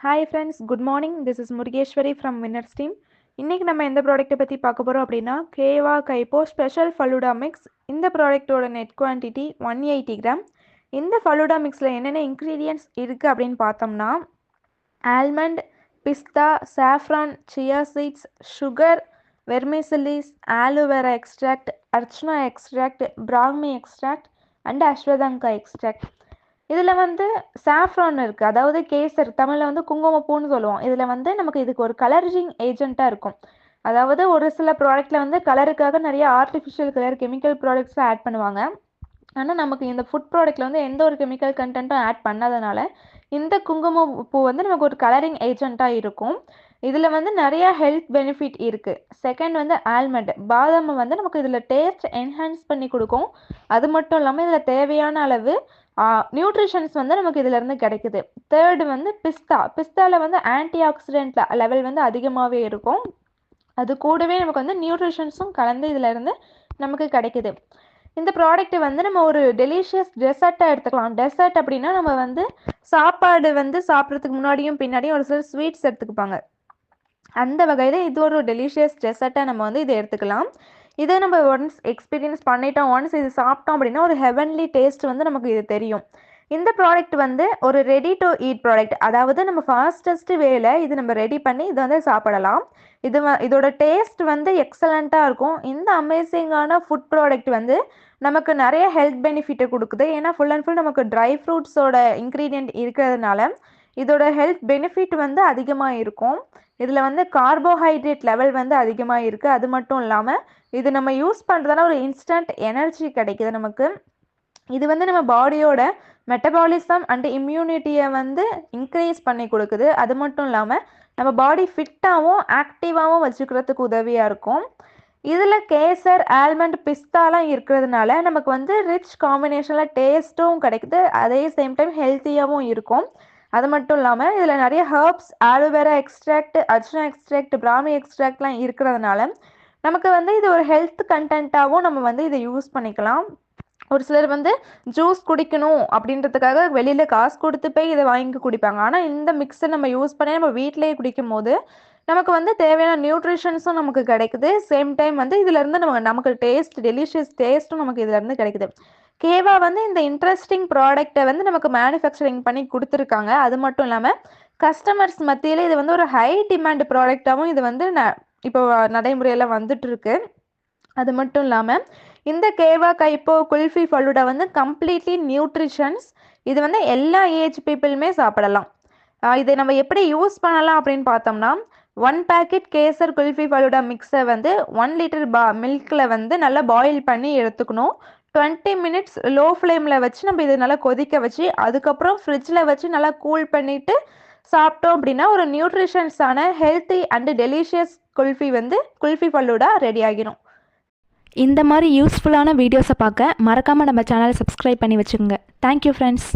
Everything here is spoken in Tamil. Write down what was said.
Hi friends, good morning. This is Murugeswari from winners team. இன்றைக்கி நம்ம எந்த ப்ராடக்ட்டை பற்றி பார்க்க போகிறோம் அப்படின்னா, கேவா கைப்போ ஸ்பெஷல் ஃபலூடா மிக்ஸ். இந்த ப்ராடக்ட்டோட நெட் குவான்டிட்டி 180 கிராம். இந்த ஃபலூடா மிக்ஸில் என்னென்ன இன்க்ரீடியன்ட்ஸ் இருக்குது அப்படின்னு பார்த்தோம்னா, ஆல்மண்ட், பிஸ்தா, saffron, chia seeds, sugar, vermicellis, aloe vera extract, அர்ச்சனா extract, brahmi extract and ashwagandha extract. இதில் வந்து சாஃப்ரான் இருக்குது, அதாவது கேசர், தமிழில் வந்து குங்குமப்பூன்னு சொல்லுவோம். இதில் வந்து நமக்கு இதுக்கு ஒரு கலரிங் ஏஜென்ட்டாக இருக்கும். அதாவது ஒரு சில ப்ராடக்ட்டில் வந்து கலருக்காக நிறைய ஆர்டிஃபிஷியல் கலர் கெமிக்கல் ப்ராடக்ட்ஸ்லாம் ஆட் பண்ணுவாங்க. ஆனால் நமக்கு இந்த ஃபுட் ப்ராடக்ட்டில் வந்து எந்த ஒரு கெமிக்கல் கண்டென்ட்டும் ஆட் பண்ணாதனால இந்த குங்குமப்பூ வந்து நமக்கு ஒரு கலரிங் ஏஜென்ட்டாக இருக்கும். இதில் வந்து நிறைய ஹெல்த் பெனிஃபிட் இருக்குது. செகண்ட் வந்து ஆல்மண்ட், பாதாம் வந்து நமக்கு இதில் டேஸ்ட் என்ஹான்ஸ் பண்ணி கொடுக்கும். அது மட்டும் இல்லாமல் இதில் தேவையான அளவு நியூட்ரிஷன்ஸ் வந்து நமக்கு இதிலேருந்து கிடைக்குது. தேர்டு வந்து பிஸ்தாவில் வந்து ஆன்டி ஆக்சிடென்ட் லெவல் வந்து அதிகமாகவே இருக்கும். அது கூடவே நமக்கு வந்து நியூட்ரிஷன்ஸும் கலந்து இதிலேருந்து நமக்கு கிடைக்குது. இந்த ப்ராடக்ட் வந்து நம்ம ஒரு டெலிஷியஸ் டெசர்ட்டாக எடுத்துக்கலாம். டெசர்ட் அப்படின்னா நம்ம வந்து சாப்பாடு வந்து சாப்பிட்றதுக்கு முன்னாடியும் பின்னாடியும் ஒரு சில ஸ்வீட்ஸ் எடுத்துக்குப்பாங்க. அந்த வகையில் இது ஒரு டெலிஷியஸ் டெசர்ட்டாக நம்ம வந்து இதை எடுத்துக்கலாம். இதை நம்ம ஒன்ஸ் எக்ஸ்பீரியன்ஸ் பண்ணிட்டோம், ஒன்ஸ் இது சாப்பிட்டோம் அப்படின்னா ஒரு ஹெவன்லி டேஸ்ட் வந்து நமக்கு இது தெரியும். இந்த ப்ராடக்ட் வந்து ஒரு ரெடி டு ஈட் ப்ராடக்ட், அதாவது நம்ம ஃபாஸ்டஸ்ட் வேல இது நம்ம ரெடி பண்ணி இதை வந்து சாப்பிடலாம். இதோட டேஸ்ட் வந்து எக்ஸலண்ட்டாக இருக்கும். இந்த அமேசிங்கான ஃபுட் ப்ராடக்ட் வந்து நமக்கு நிறைய ஹெல்த் பெனிஃபிட்டை கொடுக்குது. ஏன்னா ஃபுல் அண்ட் ஃபுல் நமக்கு ட்ரை ஃப்ரூட்ஸோட இன்க்ரீடியன்ட் இருக்கிறதுனால இதோட ஹெல்த் பெனிஃபிட் வந்து அதிகமாக இருக்கும். இதில் வந்து கார்போஹைட்ரேட் லெவல் வந்து அதிகமாக இருக்குது. அது மட்டும் இல்லாமல் இது நம்ம யூஸ் பண்ணுறதால ஒரு இன்ஸ்டன்ட் எனர்ஜி கிடைக்குது நமக்கு. இது வந்து நம்ம பாடியோட மெட்டபாலிசம் அண்ட் இம்யூனிட்டியை வந்து இன்க்ரீஸ் பண்ணி கொடுக்குது. அது மட்டும் இல்லாமல் நம்ம பாடி ஃபிட்டாகவும் ஆக்டிவாகவும் வச்சுக்கிறதுக்கு உதவியாக இருக்கும். இதில் கேசர், ஆல்மண்ட், பிஸ்தாலாம் இருக்கிறதுனால நமக்கு வந்து ரிச் காம்பினேஷனில் டேஸ்ட்டும் கிடைக்குது, அதே சேம் டைம் ஹெல்த்தியாகவும் இருக்கும். அது மட்டும் இல்லாமல் இதில் நிறைய ஹர்ப்ஸ், ஆலோவேரா எக்ஸ்ட்ராக்ட், அர்ச்சனா எக்ஸ்ட்ராக்ட், பிராமி எக்ஸ்ட்ராக்ட்லாம் இருக்கிறதுனால நமக்கு வந்து இது ஒரு ஹெல்த் கண்டென்ட்டாகவும் நம்ம வந்து இதை யூஸ் பண்ணிக்கலாம். ஒரு சிலர் வந்து ஜூஸ் குடிக்கணும் அப்படின்றதுக்காக வெளியில் காசு கொடுத்து போய் இதை வாங்கி குடிப்பாங்க. ஆனால் இந்த மிக்ஸை நம்ம யூஸ் பண்ணி நம்ம வீட்டிலேயே குடிக்கும் போது நமக்கு வந்து தேவையான நியூட்ரிஷன்ஸும் நமக்கு கிடைக்குது. சேம் டைம் வந்து இதுலேருந்து நமக்கு டெலிஷியஸ் டேஸ்ட்டும் நமக்கு இதுலேருந்து கிடைக்குது. கேவா வந்து இந்த இன்ட்ரெஸ்டிங் ப்ராடக்டை வந்து நமக்கு மேனுஃபேக்சரிங் பண்ணி கொடுத்துருக்காங்க. அது மட்டும் இல்லாமல் கஸ்டமர்ஸ் மத்தியில் இது வந்து ஒரு ஹை டிமாண்ட் ப்ராடக்டாகவும் இது வந்து இப்போ நடைமுறையில் வந்துட்டு இருக்கு. அது மட்டும் இல்லாமல் இந்த கேவா கைப்போ குல்ஃபி ஃபலூடா வந்து கம்ப்ளீட்லி நியூட்ரிஷன்ஸ். இது வந்து எல்லா ஏஜ் பீப்புளுமே சாப்பிடலாம். இதை நம்ம எப்படி யூஸ் பண்ணலாம் அப்படின்னு பார்த்தோம்னா, 1 பேக்கெட் கேசர் குல்ஃபி ஃபலூடா மிக்ஸை வந்து 1 லிட்டர் மில்கில் வந்து நல்லா பாயில் பண்ணி எடுத்துக்கணும். 20 மினிட்ஸ் லோ ஃப்ளேமில் வச்சு நம்ம இதை நல்லா கொதிக்க வச்சு அதுக்கப்புறம் ஃப்ரிட்ஜில் வச்சு நல்லா கூல் பண்ணிவிட்டு சாப்பிட்டோம் அப்படின்னா ஒரு நியூட்ரிஷன்ஸான healthy and delicious kulfi falooda ready ஆகிரும். இந்த மாதிரி யூஸ்ஃபுல்லான வீடியோஸை பார்க்க மறக்காமல் நம்ம சேனலை சப்ஸ்கிரைப் பண்ணி வச்சுக்கோங்க. Thank you friends.